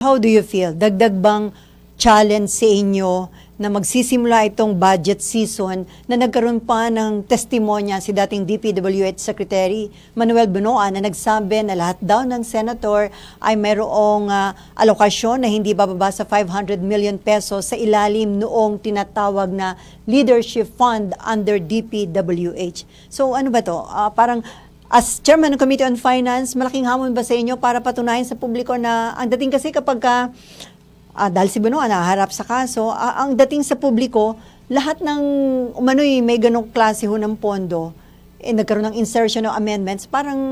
How do you feel? Dagdag bang challenge sa inyo na magsisimula itong budget season na nagkaroon pa ng testimonya si dating DPWH Secretary Manuel Bunoa na nagsabi na lahat daw ng senator ay mayroong alokasyon na hindi bababa sa 500 million pesos sa ilalim noong tinatawag na leadership fund under DPWH. So ano ba to? Parang as Chairman ng Committee on Finance, malaking hamon ba sa inyo para patunayan sa publiko na ang dating kasi kapag dahil si Bunoa naharap sa kaso, ang dating sa publiko, lahat ng umano'y may ganong klase ho ng pondo, nagkaroon ng insertion of amendments, parang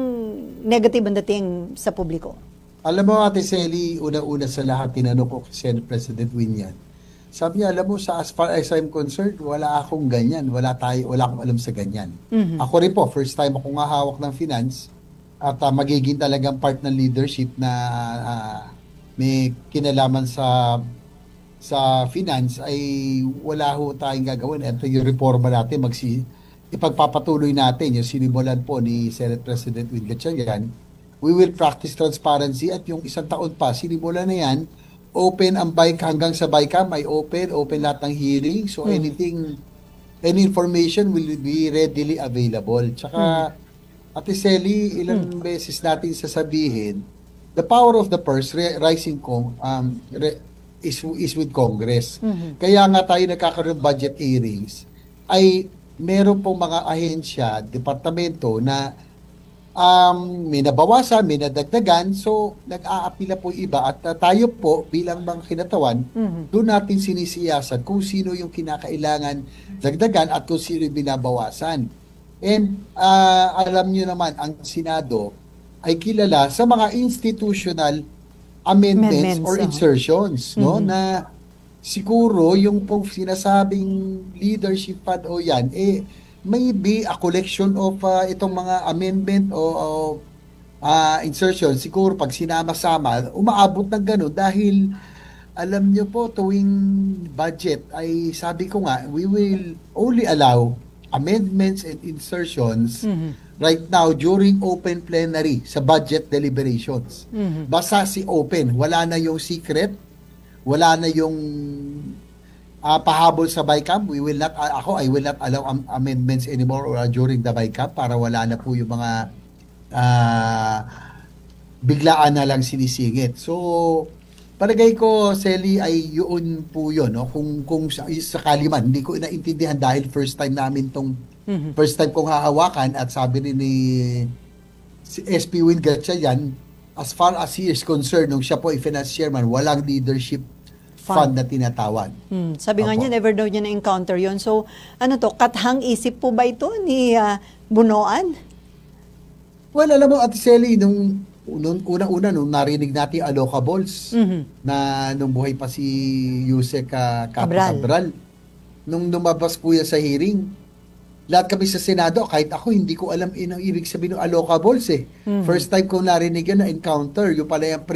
negative ang dating sa publiko. Alam mo, Ate Sally, una-una sa lahat, tinanong ko kay Senate President Winian. Sabi niya, alam mo, as far as I'm concerned, wala akong ganyan. Wala akong alam sa ganyan. Mm-hmm. Ako rin po, first time akong hawak ng finance at magiging talagang part ng leadership na may kinalaman sa finance ay wala ho tayong gagawin. Ito yung reforma natin, ipagpapatuloy natin yung sinimulan po ni Senate President Win Gatchalian. We will practice transparency at yung isang taon pa, sinimulan na yan, open ang hanggang sa BICAM ay open lahat ng hearing. So any information will be readily available. Tsaka, Ate Sally, ilang beses natin sasabihin, the power of the purse is with Congress. Kaya nga tayo nagkakaroon ng budget hearings, ay meron pong mga ahensya, departamento na may nabawasan, may nadagdagan, so nag-aapila po iba at tayo po bilang mga kinatawan, doon natin sinisiyasan kung sino yung kinakailangan dagdagan at kung sino yung binabawasan. And alam nyo naman, ang Senado ay kilala sa mga institutional amendments or insertions, no? Na siguro yung pong sinasabing leadership fund o yan, maybe a collection of itong mga amendment o insertion. Siguro pag sinama-sama, umaabot ng gano'n dahil alam nyo po, tuwing budget ay sabi ko nga, we will only allow amendments and insertions right now during open plenary sa budget deliberations. Basta si open, wala na yung secret, wala na yung pahabol sa BICAM. I will not allow amendments anymore during the BICAM para wala na po yung mga biglaan na lang sinisingit. So, palagay ko, Sally, ay yun po yun. No? Kung sakali man, hindi ko inaintindihan dahil first time kong hahawakan at sabi rin ni si SP Win Gatchalian, as far as he is concerned, nung siya po ay finance chairman, walang leadership fund na tinatawag. Sabi nga niya, never daw niya na-encounter yon. So, ano to, kathang isip po ba ito ni Bunoan? Well, alam mo, Ate Sally, nung una-una, nung narinig natin allocables, na nung buhay pa si Yusek Cabral, nung lumabas po yan sa hearing, lahat kami sa Senado, kahit ako, hindi ko alam ang ibig sabihin ng allocables eh. First time ko narinig yan na encounter, yung pala yung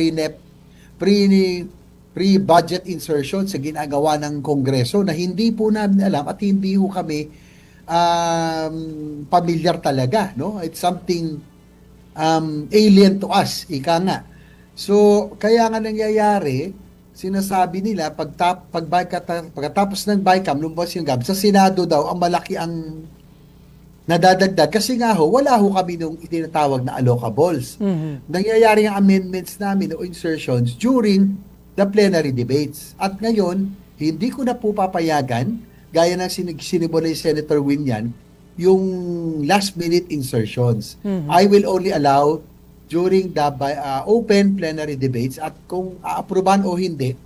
pre-budget insertion sa ginagawa ng Kongreso na hindi po namin alam at hindi po kami familiar talaga, no? It's something alien to us, ika nga. So, kaya nga nangyayari, sinasabi nila pagkatapos ng BICAM, lumabas yung GAB, sa Senado daw ang malaki ang nadadagdag kasi nga wala kami nung itinatawag na allocables. Nangyayari ang amendments namin o insertions during the plenary debates. At ngayon, hindi ko na po papayagan, gaya ng sinimula ni Senator Winian, yung last-minute insertions. I will only allow during the open plenary debates at kung aapruban o hindi,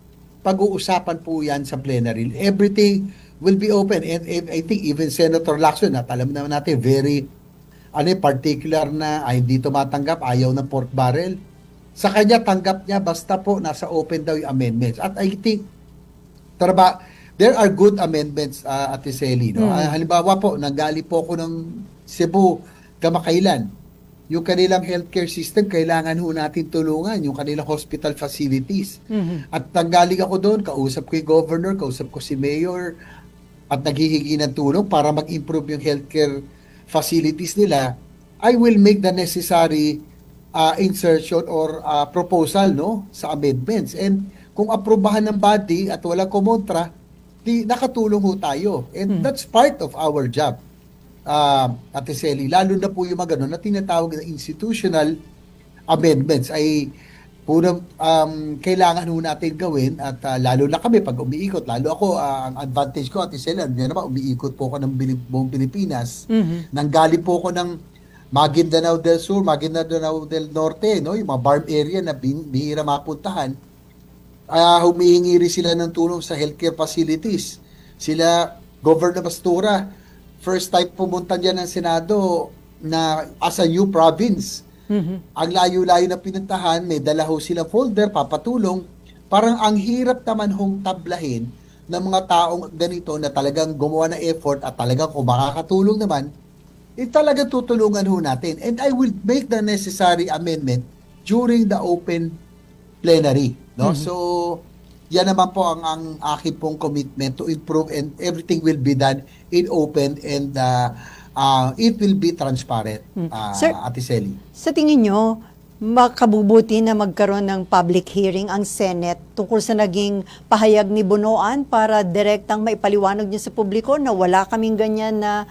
pag-uusapan po yan sa plenary. Everything will be open. And I think even Senator Lacson, at alam naman natin, very particular na ay hindi tumatanggap, ayaw ng pork barrel. Sa kanya, tanggap niya, basta po nasa open daw yung amendments. At I think, there are good amendments, Ate Sally. No? Halimbawa po, nanggali po ako ng Cebu kamakailan. Yung kanilang healthcare system, kailangan ho natin tulungan, yung kanilang hospital facilities. At nanggaling ako doon, kausap ko yung governor, kausap ko si mayor, at naghihingi ng tulong para mag-improve yung healthcare facilities nila. I will make the necessary insertion or proposal no sa amendments. And kung aprobahan ng body at walang kumontra, di nakatulong ho tayo. And that's part of our job. Ate Selly, lalo na po yung mga ganun na tinatawag na institutional amendments ay unang kailangan ho natin gawin at lalo na kami pag umiikot, lalo ako, ang advantage ko, Ate Selly, yan naman, umiikot po ako ng buong Pilipinas. Nanggaling po ako ng Maguindanao del Sur, Maguindanao del Norte, no? Yung mga farm area na bihira mapuntahan. Humihingi rin sila ng tulong sa healthcare facilities. Sila, Governor Pastura, first time pumunta dyan ng Senado na as a new province. Ang layo-layo na pinuntahan, may dala ho sila folder, papatulong. Parang ang hirap naman hong tablahin ng mga taong ganito na talagang gumawa ng effort at talagang kung makakatulong naman, talagang tutulungan ho natin. And I will make the necessary amendment during the open plenary. No? So, yan naman po ang aking pong commitment to improve and everything will be done in open and it will be transparent, Sir, Ate Selly. sa tingin nyo, makabubuti na magkaroon ng public hearing ang Senate tungkol sa naging pahayag ni Bonoan para direktang maipaliwanag niya sa publiko na wala kaming ganyan na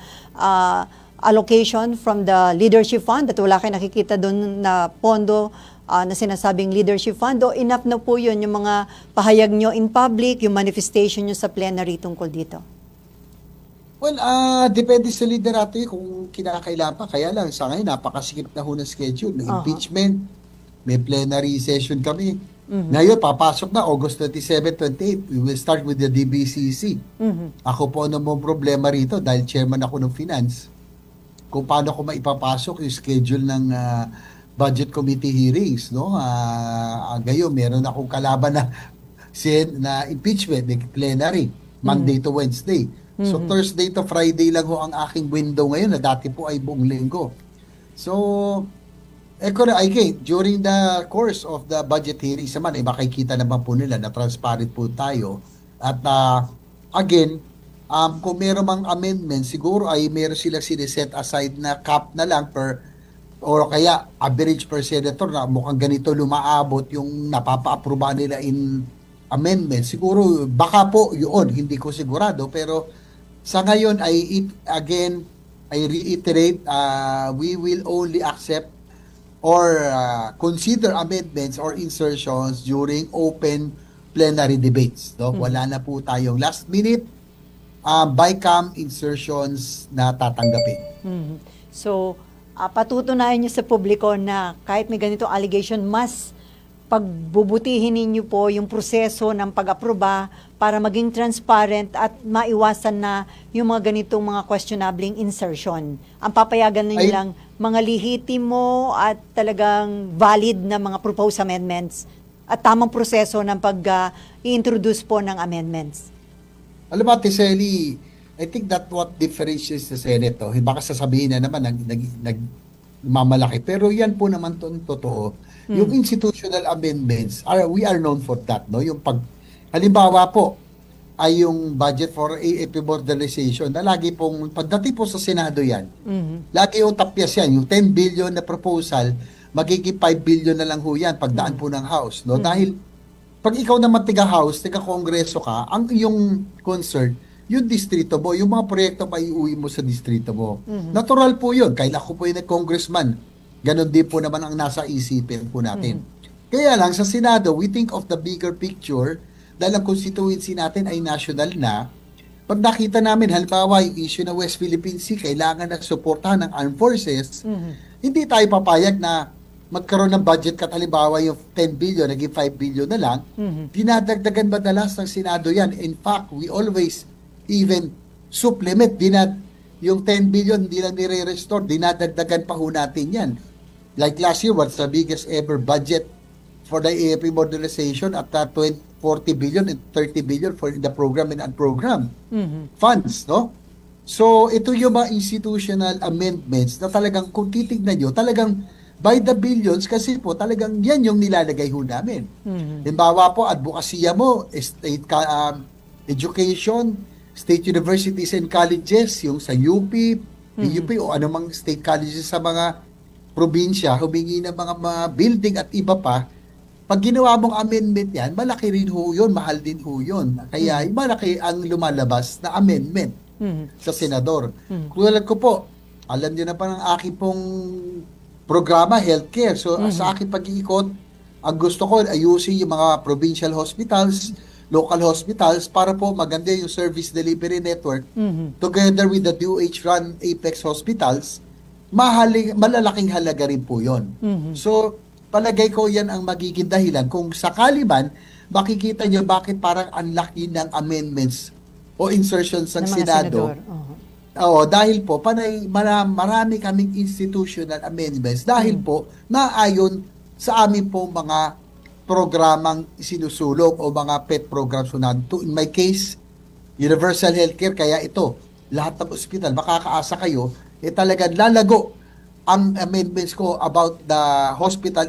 allocation from the leadership fund at wala kayo nakikita doon na pondo na sinasabing leadership fund o enough na po yun yung mga pahayag nyo in public, yung manifestation nyo sa plenary tungkol dito? Well, depende sa liderato kung kinakailangan pa. Kaya lang, sa ngayon, napakasikip na ho ng schedule. May impeachment, may plenary session kami. Ngayon, papasok na August 27, 28. We will start with the DBCC. Ako po namang problema rito dahil chairman ako ng finance. Kung paano ko maipapasok yung schedule ng budget committee hearings. No? Ngayon, meron akong kalaban na impeachment, may plenary, Monday to Wednesday. So Thursday to Friday lang ho ang aking window ngayon na dati po ay buong linggo. So, again, during the course of the budget hearings naman, makikita naman po nila na transparent po tayo. At again, kung meron mang amendment, siguro ay meron sila siniset aside na cap na lang per or kaya average per senator na mukhang ganito lumaabot yung napapa-aproba nila in amendment. Siguro, baka po yun, hindi ko sigurado, pero sa ngayon, I reiterate, we will only accept or consider amendments or insertions during open plenary debates. No? Wala na po tayong last minute bycam insertions na tatanggapin. So, patutunayan nyo sa publiko na kahit may ganitong allegation, mas pagbubutihin ninyo po yung proseso ng pag-aproba para maging transparent at maiwasan na yung mga ganitong mga questionabling insertion. Ang papayagan ninyo lang mga lehitimo at talagang valid na mga proposed amendments at tamang proseso ng pag-i-introduce po ng amendments. Alam mo, Ate Selly, I think that what differentiates the Senate, baka sasabihin na naman nagmamalaki, pero yan po naman totoo. Yung institutional amendments, we are known for that, no? Yung halimbawa po, ay yung budget for AFP modernization na lagi pong, pagdating po sa Senado yan, lagi yung tapyas yan, yung 10 billion na proposal, magiging 5 billion na lang ho yan pagdaan po ng House, no? Dahil, pag ikaw naman tiga-House, tiga-Kongreso ka, ang iyong concern, yung distrito mo, yung mga proyekto pa iuwi mo sa distrito mo. Natural po yun. Kailan ko po yung congressman, ganon din po naman ang nasa isipin po natin. Kaya lang, sa Senado, we think of the bigger picture dahil ang constituency natin ay national na. Pag nakita namin, halimbawa, yung issue na West Philippine Sea, kailangan na suportahan ng armed forces, hindi tayo papayag na magkaroon ng budget cut, halimbawa yung 10 billion, naging 5 billion na lang, dinadagdagan madalas ng Senado yan. In fact, we always even supplement, yung 10 billion, hindi lang nire-restore, dinadagdagan pa ho natin yan. Like last year, what's the biggest ever budget for the AFP modernization at 40 billion and 30 billion for the program and unprogram funds, no? So, ito yung mga institutional amendments na talagang kung titignan nyo, talagang by the billions kasi po talagang yan yung nilalagay ho namin. Halimbawa po, advokasya mo, state education, state universities and colleges, yung sa UP, PUP o anumang state colleges sa mga probinsya, humingi ng mga building at iba pa, pag ginawa mong amendment yan, malaki rin ho yun, mahal din ho yun. Kaya malaki ang lumalabas na amendment sa senador. Tulad ko po, alam niyo na pa ng aking pong programa, healthcare. So sa aking pag-iikot, ang gusto ko ayusin yung mga provincial hospitals, local hospitals para po maganda yung service delivery network together with the DOH-run Apex hospitals. Malalaking halaga rin po yun. So palagay ko yan ang magiging dahilan kung sakali man makikita nyo bakit parang ang laki ng amendments o insertions ng Ng mga Senado. senador. Oo, dahil po marami kaming institutional amendments dahil po naayon sa amin po mga programang sinusulong o mga PET programs to. In my case, universal healthcare, kaya ito, lahat ng ospital, makakaasa kayo, talagang lalago ang amendments ko about the hospital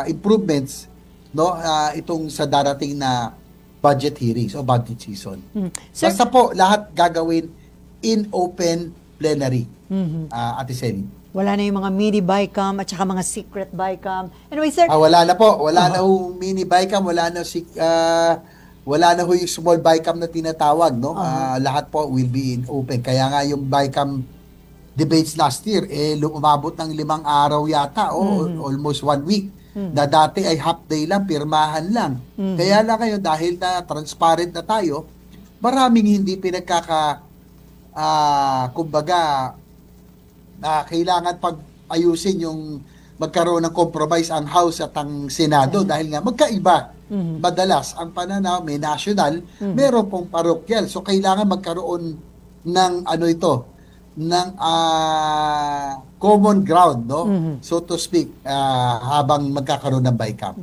improvements, no, itong sa darating na budget hearings o budget season. Sir, Basta po lahat gagawin in open plenary. Ate Selly. wala na yung mga mini BICAM at saka mga secret BICAM. Anyway, sir, Wala na po, wala na ho mini BICAM, wala na ho yung small BICAM na tinatawag, no? Lahat po will be in open. Kaya nga yung BICAM debates last year, umabot ng 5 araw yata, almost 1 week. Na dati ay half day lang, pirmahan lang. Kaya lang ngayon, dahil na transparent na tayo, maraming hindi kumbaga, kailangan pag-ayusin yung magkaroon ng compromise ang House at ang Senado dahil nga magkaiba. Madalas, ang pananaw may national, meron pong parokyal. So, kailangan magkaroon ng ng common ground, no? So to speak, habang magkakaroon ng BICAM.